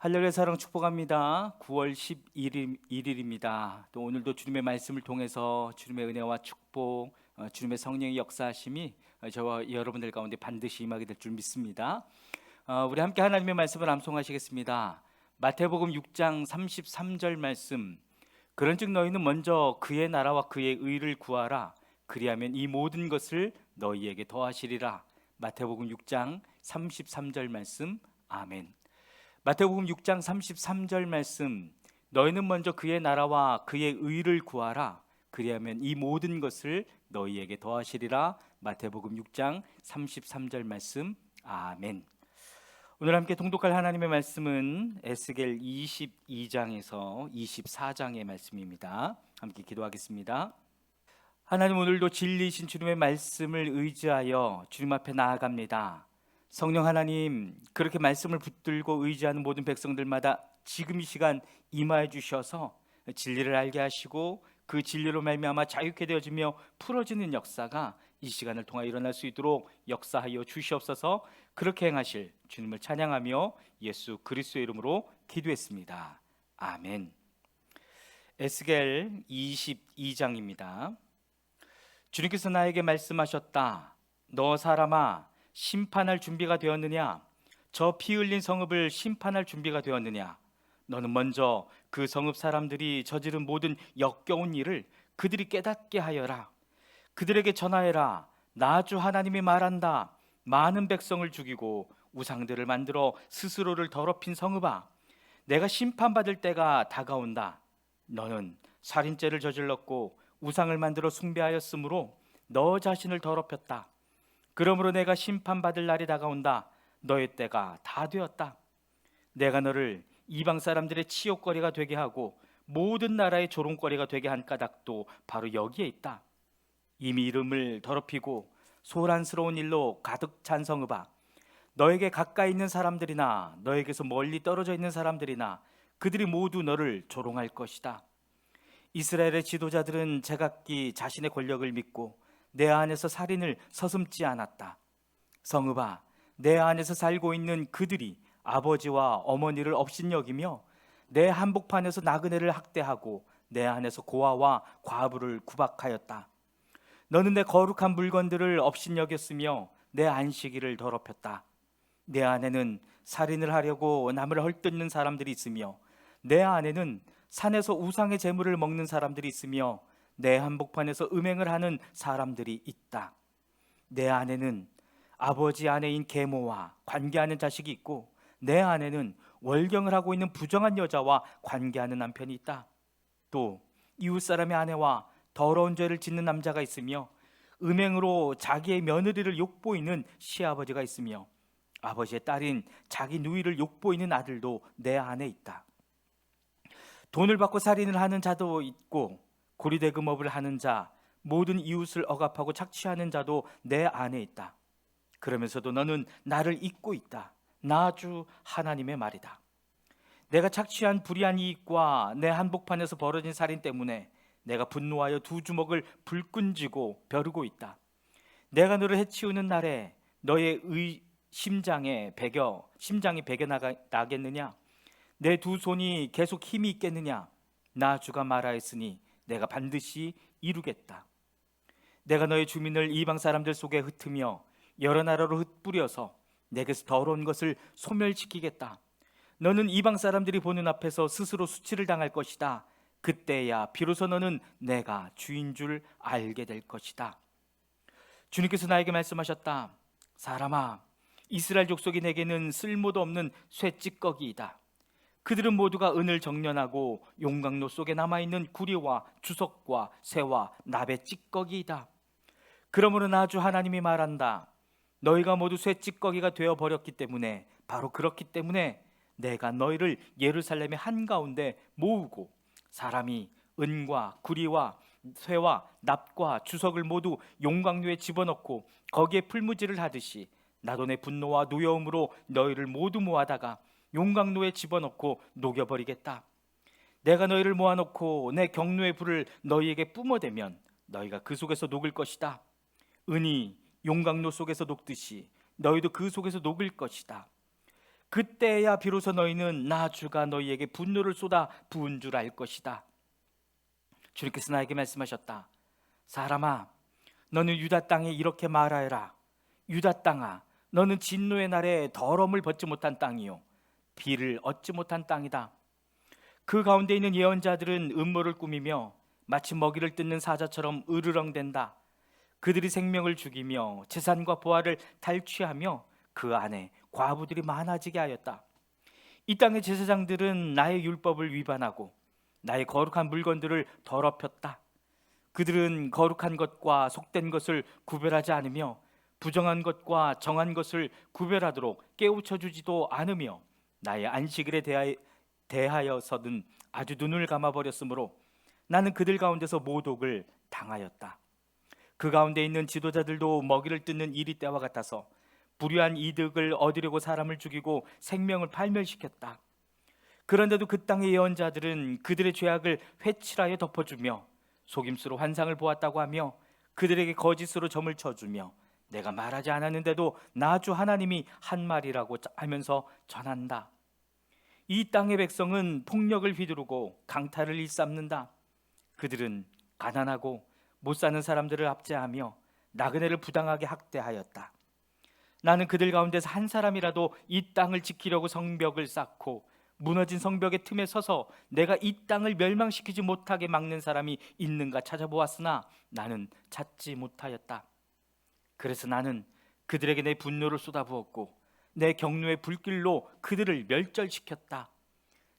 할렐루야 사랑 축복합니다. 9월 11일입니다. 또 오늘도 주님의 말씀을 통해서 주님의 은혜와 축복, 주님의 성령의 역사하심이 저와 여러분들 가운데 반드시 임하게 될 줄 믿습니다. 우리 함께 하나님의 말씀을 암송하시겠습니다. 마태복음 6장 33절 말씀. 그런즉 너희는 먼저 그의 나라와 그의 의를 구하라. 그리하면 이 모든 것을 너희에게 더하시리라. 마태복음 6장 33절 말씀. 아멘. 마태복음 6장 33절 말씀. 너희는 먼저 그의 나라와 그의 의를 구하라. 그리하면 이 모든 것을 너희에게 더하시리라. 마태복음 6장 33절 말씀. 아멘. 오늘 함께 통독할 하나님의 말씀은 에스겔 22장에서 24장의 말씀입니다. 함께 기도하겠습니다. 하나님, 오늘도 진리이신 주님의 말씀을 의지하여 주님 앞에 나아갑니다. 성령 하나님, 그렇게 말씀을 붙들고 의지하는 모든 백성들마다 지금 이 시간 임하여 주셔서 진리를 알게 하시고 그 진리로 말미암아 자유케 되어지며 풀어지는 역사가 이 시간을 통하여 일어날 수 있도록 역사하여 주시옵소서. 그렇게 행하실 주님을 찬양하며 예수 그리스도의 이름으로 기도했습니다. 아멘. 에스겔 22장입니다. 주님께서 나에게 말씀하셨다. 너 사람아, 심판할 준비가 되었느냐? 저 피 흘린 성읍을 심판할 준비가 되었느냐? 너는 먼저 그 성읍 사람들이 저지른 모든 역겨운 일을 그들이 깨닫게 하여라. 그들에게 전하여라. 나 주 하나님이 말한다. 많은 백성을 죽이고 우상들을 만들어 스스로를 더럽힌 성읍아, 내가 심판받을 때가 다가온다. 너는 살인죄를 저질렀고 우상을 만들어 숭배하였으므로 너 자신을 더럽혔다. 그러므로 내가 심판받을 날이 다가온다. 너의 때가 다 되었다. 내가 너를 이방 사람들의 치욕거리가 되게 하고 모든 나라의 조롱거리가 되게 한 까닭도 바로 여기에 있다. 이미 이름을 더럽히고 소란스러운 일로 가득 찬 성읍아, 너에게 가까이 있는 사람들이나 너에게서 멀리 떨어져 있는 사람들이나 그들이 모두 너를 조롱할 것이다. 이스라엘의 지도자들은 제각기 자신의 권력을 믿고 내 안에서 살인을 서슴지 않았다. 성읍아, 내 안에서 살고 있는 그들이 아버지와 어머니를 업신여기며 내 한복판에서 나그네를 학대하고 내 안에서 고아와 과부를 구박하였다. 너는 내 거룩한 물건들을 업신여겼으며 내 안식일을 더럽혔다. 내 안에는 살인을 하려고 남을 헐뜯는 사람들이 있으며 내 안에는 산에서 우상의 재물을 먹는 사람들이 있으며 내 한복판에서 음행을 하는 사람들이 있다. 내 안에는 아버지 아내인 계모와 관계하는 자식이 있고 내 안에는 월경을 하고 있는 부정한 여자와 관계하는 남편이 있다. 또 이웃 사람의 아내와 더러운 죄를 짓는 남자가 있으며 음행으로 자기의 며느리를 욕보이는 시아버지가 있으며 아버지의 딸인 자기 누이를 욕보이는 아들도 내 안에 있다. 돈을 받고 살인을 하는 자도 있고 고리대금업을 하는 자, 모든 이웃을 억압하고 착취하는 자도 내 안에 있다. 그러면서도 너는 나를 잊고 있다. 나 주 하나님의 말이다. 내가 착취한 불의한 이익과 내 한복판에서 벌어진 살인 때문에 내가 분노하여 두 주먹을 불끈 쥐고 벼르고 있다. 내가 너를 해치우는 날에 너의 심장이 배겨 나겠느냐? 내 두 손이 계속 힘이 있겠느냐? 나 주가 말하였으니 내가 반드시 이루겠다. 내가 너의 주민을 이방 사람들 속에 흩으며 여러 나라로 흩뿌려서 내게서 더러운 것을 소멸시키겠다. 너는 이방 사람들이 보는 앞에서 스스로 수치를 당할 것이다. 그때야 비로소 너는 내가 주인 줄 알게 될 것이다. 주님께서 나에게 말씀하셨다. 사람아, 이스라엘 족속이 내게는 쓸모도 없는 쇠찌꺼기이다. 그들은 모두가 은을 정련하고 용광로 속에 남아있는 구리와 주석과 새와 납의 찌꺼기이다. 그러므로 나 주 하나님이 말한다. 너희가 모두 쇠찌꺼기가 되어버렸기 때문에, 바로 그렇기 때문에 내가 너희를 예루살렘의 한가운데 모으고 사람이 은과 구리와 쇠와 납과 주석을 모두 용광로에 집어넣고 거기에 풀무질을 하듯이 나도 내 분노와 노여움으로 너희를 모두 모아다가 용광로에 집어넣고 녹여버리겠다. 내가 너희를 모아놓고 내 경노의 불을 너희에게 뿜어대면 너희가 그 속에서 녹을 것이다. 은이 용광로 속에서 녹듯이 너희도 그 속에서 녹을 것이다. 그때야 비로소 너희는 나 주가 너희에게 분노를 쏟아 부은 줄 알 것이다. 주님께서 나에게 말씀하셨다. 사람아, 너는 유다 땅에 이렇게 말하여라. 유다 땅아, 너는 진노의 날에 더러움을 벗지 못한 땅이요 비를 얻지 못한 땅이다. 그 가운데 있는 예언자들은 음모를 꾸미며 마치 먹이를 뜯는 사자처럼 으르렁댄다. 그들이 생명을 죽이며 재산과 보화를 탈취하며 그 안에 과부들이 많아지게 하였다. 이 땅의 제사장들은 나의 율법을 위반하고 나의 거룩한 물건들을 더럽혔다. 그들은 거룩한 것과 속된 것을 구별하지 않으며 부정한 것과 정한 것을 구별하도록 깨우쳐 주지도 않으며 나의 안식일에 대하여서는 아주 눈을 감아버렸으므로 나는 그들 가운데서 모독을 당하였다. 그 가운데 있는 지도자들도 먹이를 뜯는 이리 때와 같아서 불의한 이득을 얻으려고 사람을 죽이고 생명을 팔멸시켰다. 그런데도 그 땅의 예언자들은 그들의 죄악을 회칠하여 덮어주며 속임수로 환상을 보았다고 하며 그들에게 거짓으로 점을 쳐주며 내가 말하지 않았는데도 나 주 하나님이 한 말이라고 하면서 전한다. 이 땅의 백성은 폭력을 휘두르고 강탈을 일삼는다. 그들은 가난하고 못 사는 사람들을 압제하며 나그네를 부당하게 학대하였다. 나는 그들 가운데서 한 사람이라도 이 땅을 지키려고 성벽을 쌓고 무너진 성벽의 틈에 서서 내가 이 땅을 멸망시키지 못하게 막는 사람이 있는가 찾아보았으나 나는 찾지 못하였다. 그래서 나는 그들에게 내 분노를 쏟아부었고 내 경륜의 불길로 그들을 멸절시켰다.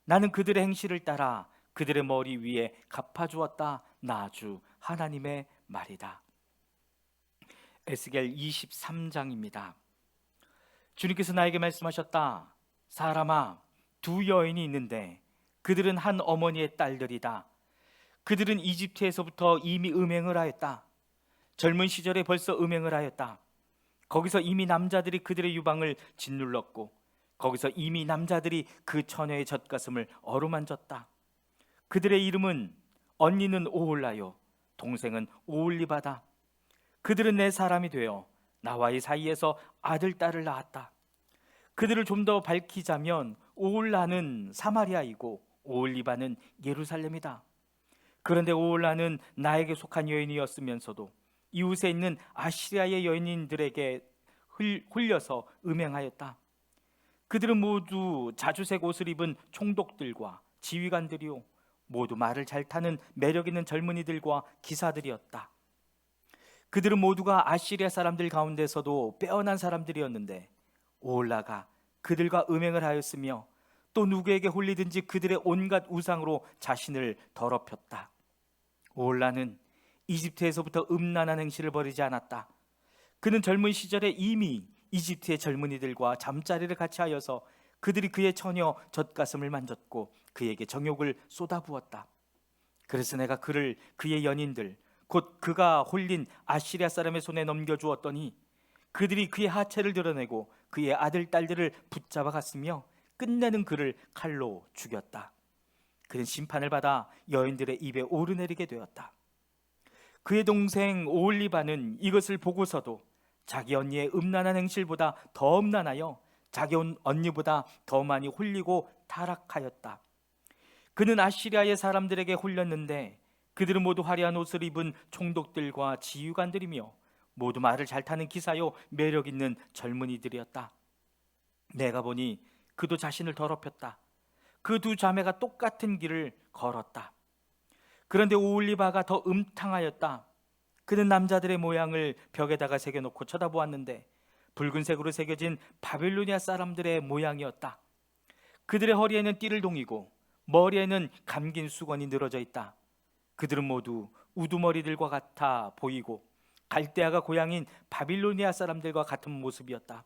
나는 그들의 행실을 따라 그들의 머리 위에 갚아주었다. 나 주 하나님의 말이다. 에스겔 23장입니다. 주님께서 나에게 말씀하셨다. 사람아, 두 여인이 있는데 그들은 한 어머니의 딸들이다. 그들은 이집트에서부터 이미 음행을 하였다. 젊은 시절에 벌써 음행을 하였다. 거기서 이미 남자들이 그들의 유방을 짓눌렀고 거기서 이미 남자들이 그 처녀의 젖가슴을 어루만졌다. 그들의 이름은 언니는 오홀라요 동생은 오홀리바다. 그들은 내 사람이 되어 나와의 사이에서 아들 딸을 낳았다. 그들을 좀 더 밝히자면 오홀라는 사마리아이고 오홀리바는 예루살렘이다. 그런데 오홀라는 나에게 속한 여인이었으면서도 이웃에 있는 아시리아의 여인들에게 홀려서 음행하였다. 그들은 모두 자주색 옷을 입은 총독들과 지휘관들이요 모두 말을 잘 타는 매력 있는 젊은이들과 기사들이었다. 그들은 모두가 아시리아 사람들 가운데서도 빼어난 사람들이었는데 오홀라가 그들과 음행을 하였으며 또 누구에게 홀리든지 그들의 온갖 우상으로 자신을 더럽혔다. 오홀라는 이집트에서부터 음란한 행실을 벌이지 않았다. 그는 젊은 시절에 이미 이집트의 젊은이들과 잠자리를 같이 하여서 그들이 그의 처녀 젖가슴을 만졌고 그에게 정욕을 쏟아부었다. 그래서 내가 그를 그의 연인들 곧 그가 홀린 아시리아 사람의 손에 넘겨주었더니 그들이 그의 하체를 드러내고 그의 아들 딸들을 붙잡아 갔으며 끝내는 그를 칼로 죽였다. 그는 심판을 받아 여인들의 입에 오르내리게 되었다. 그의 동생 오홀리바는 이것을 보고서도 자기 언니의 음란한 행실보다 더 음란하여 자기 언니보다 더 많이 홀리고 타락하였다. 그는 아시리아의 사람들에게 홀렸는데 그들은 모두 화려한 옷을 입은 총독들과 지휘관들이며 모두 말을 잘 타는 기사요 매력 있는 젊은이들이었다. 내가 보니 그도 자신을 더럽혔다. 그 두 자매가 똑같은 길을 걸었다. 그런데 오홀리바가 더 음탕하였다. 그는 남자들의 모양을 벽에다가 새겨놓고 쳐다보았는데 붉은색으로 새겨진 바빌로니아 사람들의 모양이었다. 그들의 허리에는 띠를 동이고 머리에는 감긴 수건이 늘어져 있다. 그들은 모두 우두머리들과 같아 보이고 갈대아가 고향인 바빌로니아 사람들과 같은 모습이었다.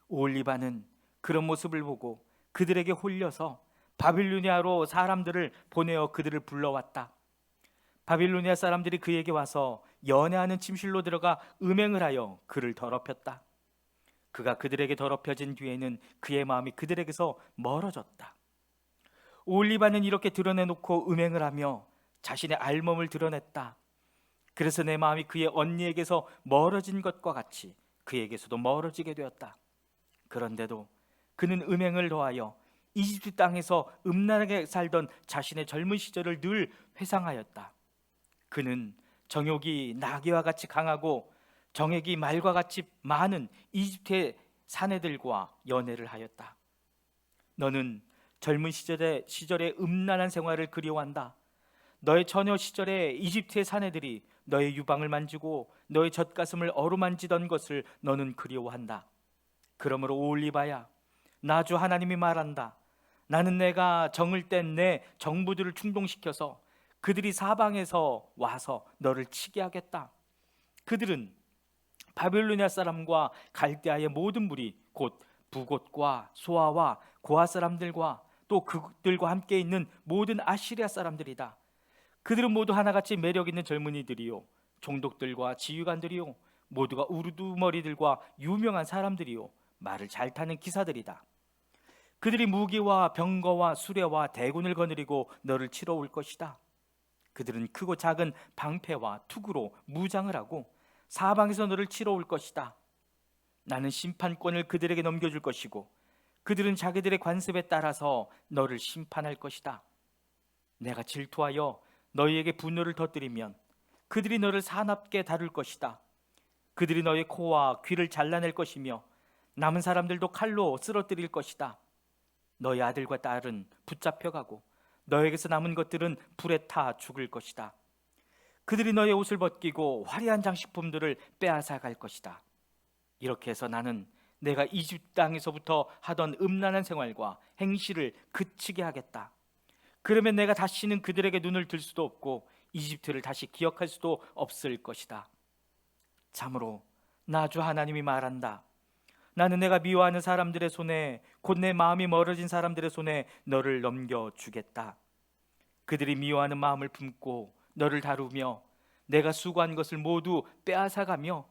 오홀리바는 그런 모습을 보고 그들에게 홀려서 바빌로니아로 사람들을 보내어 그들을 불러왔다. 바빌로니아 사람들이 그에게 와서 연애하는 침실로 들어가 음행을 하여 그를 더럽혔다. 그가 그들에게 더럽혀진 뒤에는 그의 마음이 그들에게서 멀어졌다. 오홀리바는 이렇게 드러내놓고 음행을 하며 자신의 알몸을 드러냈다. 그래서 내 마음이 그의 언니에게서 멀어진 것과 같이 그에게서도 멀어지게 되었다. 그런데도 그는 음행을 더하여 이집트 땅에서 음란하게 살던 자신의 젊은 시절을 늘 회상하였다. 그는 정욕이 나귀와 같이 강하고 정액이 말과 같이 많은 이집트의 사내들과 연애를 하였다. 너는 젊은 시절의 음란한 생활을 그리워한다. 너의 처녀 시절에 이집트의 사내들이 너의 유방을 만지고 너의 젖가슴을 어루만지던 것을 너는 그리워한다. 그러므로 오올리바야, 나 주 하나님이 말한다. 나는 내가 정을 뗀 내 정부들을 충동시켜서 그들이 사방에서 와서 너를 치게 하겠다. 그들은 바빌로니아 사람과 갈대아의 모든 무리, 곧 부곳과 소아와 고아 사람들과 또 그들과 함께 있는 모든 아시리아 사람들이다. 그들은 모두 하나같이 매력 있는 젊은이들이요, 종독들과 지휘관들이요, 모두가 우두머리들과 유명한 사람들이요, 말을 잘 타는 기사들이다. 그들이 무기와 병거와 수레와 대군을 거느리고 너를 치러 올 것이다. 그들은 크고 작은 방패와 투구로 무장을 하고 사방에서 너를 치러 올 것이다. 나는 심판권을 그들에게 넘겨줄 것이고 그들은 자기들의 관습에 따라서 너를 심판할 것이다. 내가 질투하여 너희에게 분노를 터뜨리면 그들이 너를 사납게 다룰 것이다. 그들이 너의 코와 귀를 잘라낼 것이며 남은 사람들도 칼로 쓰러뜨릴 것이다. 너희 아들과 딸은 붙잡혀가고 너에게서 남은 것들은 불에 타 죽을 것이다. 그들이 너의 옷을 벗기고 화려한 장식품들을 빼앗아 갈 것이다. 이렇게 해서 나는 내가 이집트 땅에서부터 하던 음란한 생활과 행실을 그치게 하겠다. 그러면 내가 다시는 그들에게 눈을 들 수도 없고 이집트를 다시 기억할 수도 없을 것이다. 참으로 나 주 하나님이 말한다. 나는 내가 미워하는 사람들의 손에, 곧 내 마음이 멀어진 사람들의 손에 너를 넘겨주겠다. 그들이 미워하는 마음을 품고 너를 다루며 내가 수고한 것을 모두 빼앗아가며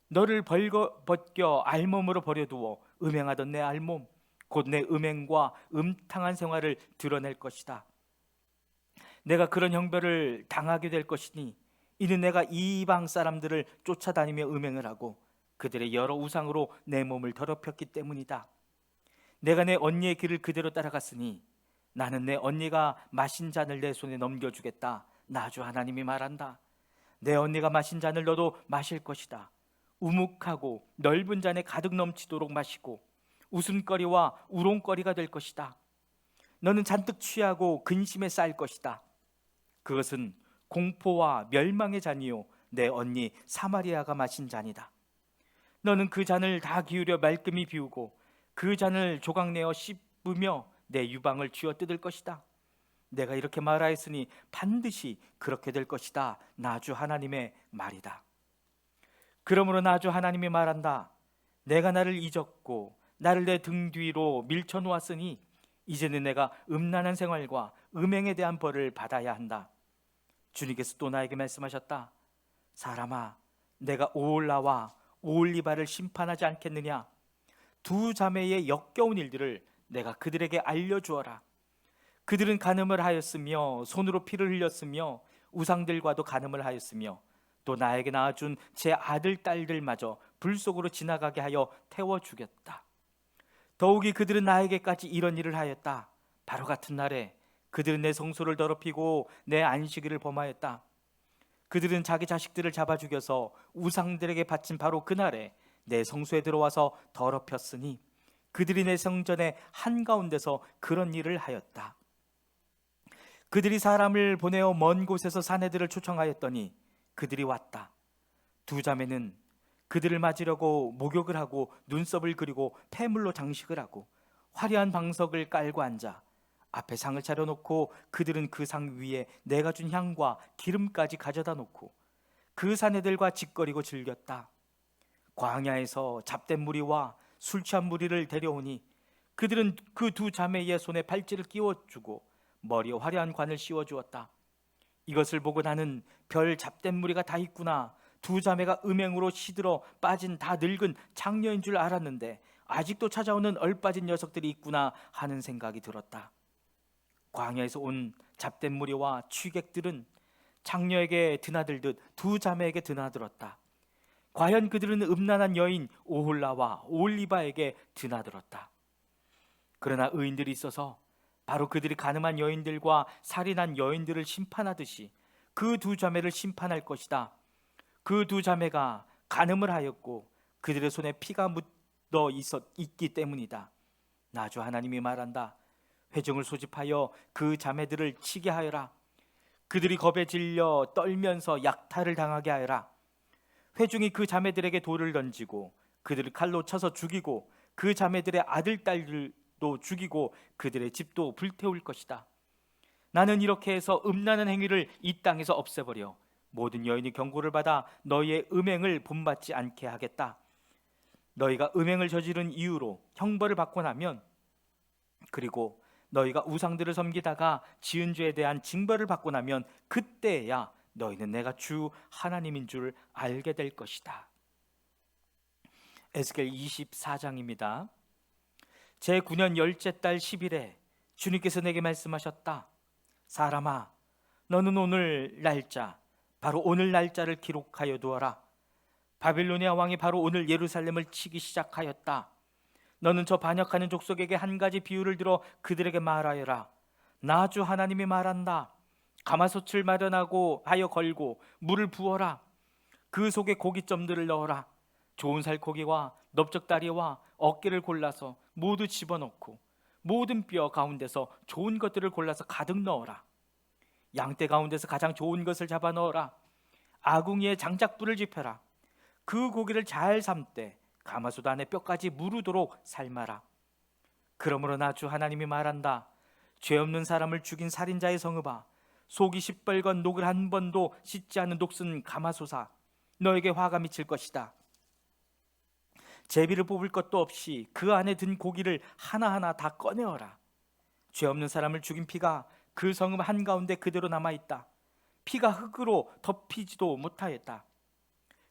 너를 벗겨 알몸으로 버려두어 음행하던 내 알몸, 곧 내 음행과 음탕한 생활을 드러낼 것이다. 내가 그런 형벌을 당하게 될 것이니 이는 내가 이방 사람들을 쫓아다니며 음행을 하고 그들의 여러 우상으로 내 몸을 더럽혔기 때문이다. 내가 내 언니의 길을 그대로 따라갔으니 나는 내 언니가 마신 잔을 내 손에 넘겨주겠다. 나 주 하나님이 말한다. 내 언니가 마신 잔을 너도 마실 것이다. 우묵하고 넓은 잔에 가득 넘치도록 마시고 웃음거리와 우롱거리가 될 것이다. 너는 잔뜩 취하고 근심에 쌓일 것이다. 그것은 공포와 멸망의 잔이요 내 언니 사마리아가 마신 잔이다. 너는 그 잔을 다 기울여 말끔히 비우고 그 잔을 조각내어 씹으며 내 유방을 쥐어 뜯을 것이다. 내가 이렇게 말하였으니 반드시 그렇게 될 것이다. 나 주 하나님의 말이다. 그러므로 나 주 하나님이 말한다. 내가 나를 잊었고 나를 내 등 뒤로 밀쳐 놓았으니 이제는 내가 음란한 생활과 음행에 대한 벌을 받아야 한다. 주님께서 또 나에게 말씀하셨다. 사람아, 내가 오홀라와 오홀리바를 심판하지 않겠느냐? 두 자매의 역겨운 일들을 내가 그들에게 알려주어라. 그들은 간음을 하였으며 손으로 피를 흘렸으며 우상들과도 간음을 하였으며 또 나에게 낳아준 제 아들 딸들마저 불 속으로 지나가게 하여 태워 죽였다. 더욱이 그들은 나에게까지 이런 일을 하였다. 바로 같은 날에 그들은 내 성소를 더럽히고 내 안식일을 범하였다. 그들은 자기 자식들을 잡아 죽여서 우상들에게 바친 바로 그날에 내 성소에 들어와서 더럽혔으니 그들이 내 성전의 한가운데서 그런 일을 하였다. 그들이 사람을 보내어 먼 곳에서 사내들을 초청하였더니 그들이 왔다. 두 자매는 그들을 맞으려고 목욕을 하고 눈썹을 그리고 폐물로 장식을 하고 화려한 방석을 깔고 앉아 앞에 상을 차려놓고 그들은 그 상 위에 내가 준 향과 기름까지 가져다 놓고 그 사내들과 짓거리고 즐겼다. 광야에서 잡된 무리와 술 취한 무리를 데려오니 그들은 그 두 자매의 손에 팔찌를 끼워주고 머리에 화려한 관을 씌워주었다. 이것을 보고 나는 별 잡된 무리가 다 있구나. 두 자매가 음행으로 시들어 빠진 다 늙은 장녀인 줄 알았는데 아직도 찾아오는 얼빠진 녀석들이 있구나 하는 생각이 들었다. 광야에서 온 잡된 무리와 취객들은 장녀에게 드나들듯 두 자매에게 드나들었다. 과연 그들은 음란한 여인 오홀라와 오홀리바에게 드나들었다. 그러나 의인들이 있어서 바로 그들이 간음한 여인들과 살인한 여인들을 심판하듯이 그 두 자매를 심판할 것이다. 그 두 자매가 간음을 하였고 그들의 손에 피가 묻어 있기 때문이다. 나 주 하나님이 말한다. 회중을 소집하여 그 자매들을 치게 하여라. 그들이 겁에 질려 떨면서 약탈을 당하게 하여라. 회중이 그 자매들에게 돌을 던지고 그들을 칼로 쳐서 죽이고 그 자매들의 아들 딸들도 죽이고 그들의 집도 불태울 것이다. 나는 이렇게 해서 음란한 행위를 이 땅에서 없애버려 모든 여인이 경고를 받아 너희의 음행을 본받지 않게 하겠다. 너희가 음행을 저지른 이유로 형벌을 받고 나면, 그리고 너희가 우상들을 섬기다가 지은 죄에 대한 징벌을 받고 나면 그때야 너희는 내가 주 하나님인 줄 알게 될 것이다. 에스겔 24장입니다. 제9년 열째 달 10일에 주님께서 내게 말씀하셨다. 사람아, 너는 오늘 날짜, 바로 오늘 날짜를 기록하여 두어라. 바빌로니아 왕이 바로 오늘 예루살렘을 치기 시작하였다. 너는 저 반역하는 족속에게 한 가지 비유를 들어 그들에게 말하여라. 나 주 하나님이 말한다. 가마솥을 마련하고 하여 걸고 물을 부어라. 그 속에 고깃점들을 넣어라. 좋은 살코기와 넓적다리와 어깨를 골라서 모두 집어넣고 모든 뼈 가운데서 좋은 것들을 골라서 가득 넣어라. 양떼 가운데서 가장 좋은 것을 잡아 넣어라. 아궁이에 장작불을 지펴라. 그 고기를 잘 삶되 가마솥 안에 뼈까지 무르도록 삶아라. 그러므로 나 주 하나님이 말한다. 죄 없는 사람을 죽인 살인자의 성읍아, 속이 시뻘건 녹을 한 번도 씻지 않은 녹슨 가마솥아, 너에게 화가 미칠 것이다. 제비를 뽑을 것도 없이 그 안에 든 고기를 하나하나 다 꺼내어라. 죄 없는 사람을 죽인 피가 그 성읍 한가운데 그대로 남아있다. 피가 흙으로 덮이지도 못하였다.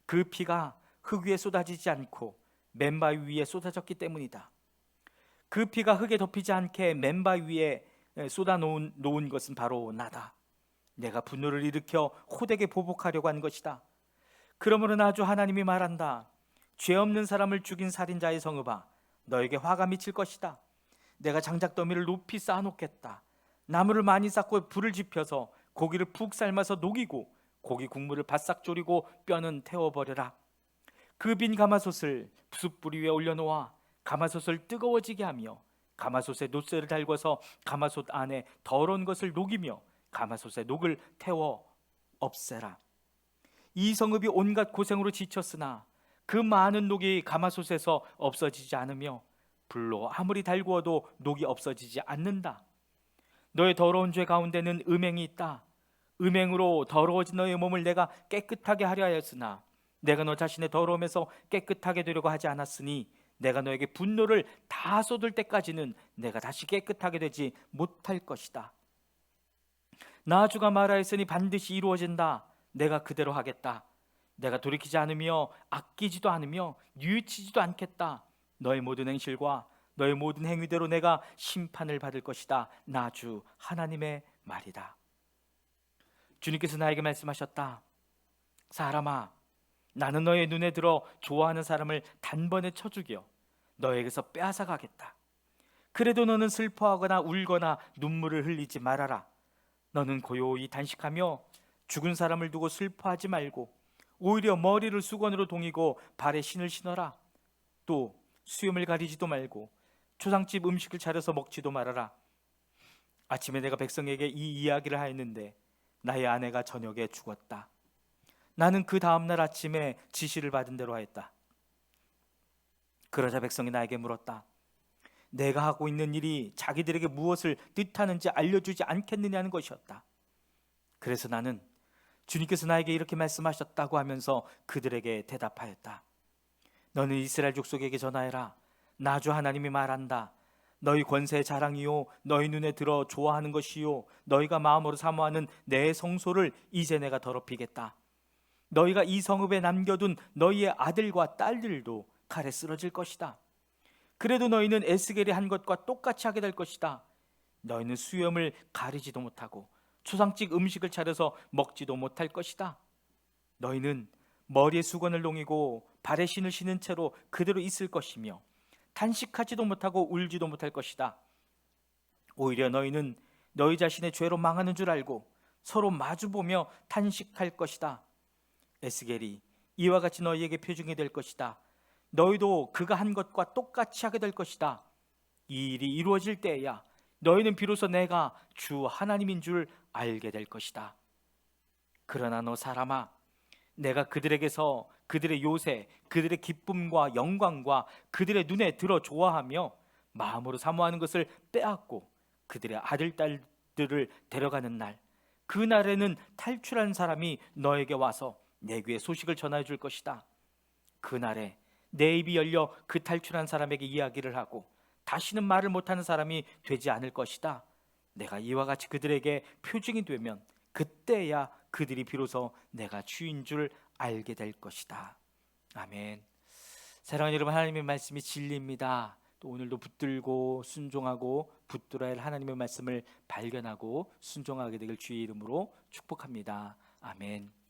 그 피가 흙 위에 쏟아지지 않고 맨바위 위에 쏟아졌기 때문이다. 그 피가 흙에 덮이지 않게 맨바위 위에 쏟아놓은 것은 바로 나다. 내가 분노를 일으켜 호되게 보복하려고 한 것이다. 그러므로 나 주 하나님이 말한다. 죄 없는 사람을 죽인 살인자의 성읍아, 너에게 화가 미칠 것이다. 내가 장작더미를 높이 쌓아놓겠다. 나무를 많이 쌓고 불을 지펴서 고기를 푹 삶아서 녹이고 고기 국물을 바싹 졸이고 뼈는 태워버려라. 그 빈 가마솥을 숯불 위에 올려놓아 가마솥을 뜨거워지게 하며 가마솥에 놋새를 달궈서 가마솥 안에 더러운 것을 녹이며 가마솥에 녹을 태워 없애라. 이 성읍이 온갖 고생으로 지쳤으나 그 많은 녹이 가마솥에서 없어지지 않으며 불로 아무리 달구어도 녹이 없어지지 않는다. 너의 더러운 죄 가운데는 음행이 있다. 음행으로 더러워진 너의 몸을 내가 깨끗하게 하려 하였으나 내가 너 자신의 더러움에서 깨끗하게 되려고 하지 않았으니 내가 너에게 분노를 다 쏟을 때까지는 내가 다시 깨끗하게 되지 못할 것이다. 나 주가 말하였으니 반드시 이루어진다. 내가 그대로 하겠다. 내가 돌이키지 않으며 아끼지도 않으며 뉘우치지도 않겠다. 너의 모든 행실과 너의 모든 행위대로 내가 심판을 받을 것이다. 나 주 하나님의 말이다. 주님께서 나에게 말씀하셨다. 사람아, 나는 너의 눈에 들어 좋아하는 사람을 단번에 쳐 죽여 너에게서 빼앗아 가겠다. 그래도 너는 슬퍼하거나 울거나 눈물을 흘리지 말아라. 너는 고요히 단식하며 죽은 사람을 두고 슬퍼하지 말고 오히려 머리를 수건으로 동이고 발에 신을 신어라. 또 수염을 가리지도 말고 초상집 음식을 차려서 먹지도 말아라. 아침에 내가 백성에게 이 이야기를 하였는데 나의 아내가 저녁에 죽었다. 나는 그 다음날 아침에 지시를 받은 대로 하였다. 그러자 백성이 나에게 물었다. 내가 하고 있는 일이 자기들에게 무엇을 뜻하는지 알려주지 않겠느냐는 것이었다. 그래서 나는 주님께서 나에게 이렇게 말씀하셨다고 하면서 그들에게 대답하였다. 너는 이스라엘 족속에게 전하여라. 나 주 하나님이 말한다. 너희 권세의 자랑이요 너희 눈에 들어 좋아하는 것이요 너희가 마음으로 사모하는 내 성소를 이제 내가 더럽히겠다. 너희가 이 성읍에 남겨둔 너희의 아들과 딸들도 칼에 쓰러질 것이다. 그래도 너희는 에스겔이 한 것과 똑같이 하게 될 것이다. 너희는 수염을 가리지도 못하고 초상집 음식을 차려서 먹지도 못할 것이다. 너희는 머리에 수건을 동이고 발에 신을 신은 채로 그대로 있을 것이며 탄식하지도 못하고 울지도 못할 것이다. 오히려 너희는 너희 자신의 죄로 망하는 줄 알고 서로 마주보며 탄식할 것이다. 에스겔이 이와 같이 너희에게 표징이 될 것이다. 너희도 그가 한 것과 똑같이 하게 될 것이다. 이 일이 이루어질 때에야 너희는 비로소 내가 주 하나님인 줄 알게 될 것이다. 그러나 너 사람아, 내가 그들에게서 그들의 요새, 그들의 기쁨과 영광과 그들의 눈에 들어 좋아하며 마음으로 사모하는 것을 빼앗고 그들의 아들, 딸들을 데려가는 날, 그 날에는 탈출한 사람이 너에게 와서 내 귀에 소식을 전해 줄 것이다. 그 날에 내 입이 열려 그 탈출한 사람에게 이야기를 하고 다시는 말을 못하는 사람이 되지 않을 것이다. 내가 이와 같이 그들에게 표징이 되면 그때야 그들이 비로소 내가 주인 줄 알게 될 것이다. 아멘. 사랑하는 여러분, 하나님의 말씀이 진리입니다. 또 오늘도 붙들고 순종하고 붙들어야 할 하나님의 말씀을 발견하고 순종하게 되길 주의 이름으로 축복합니다. 아멘.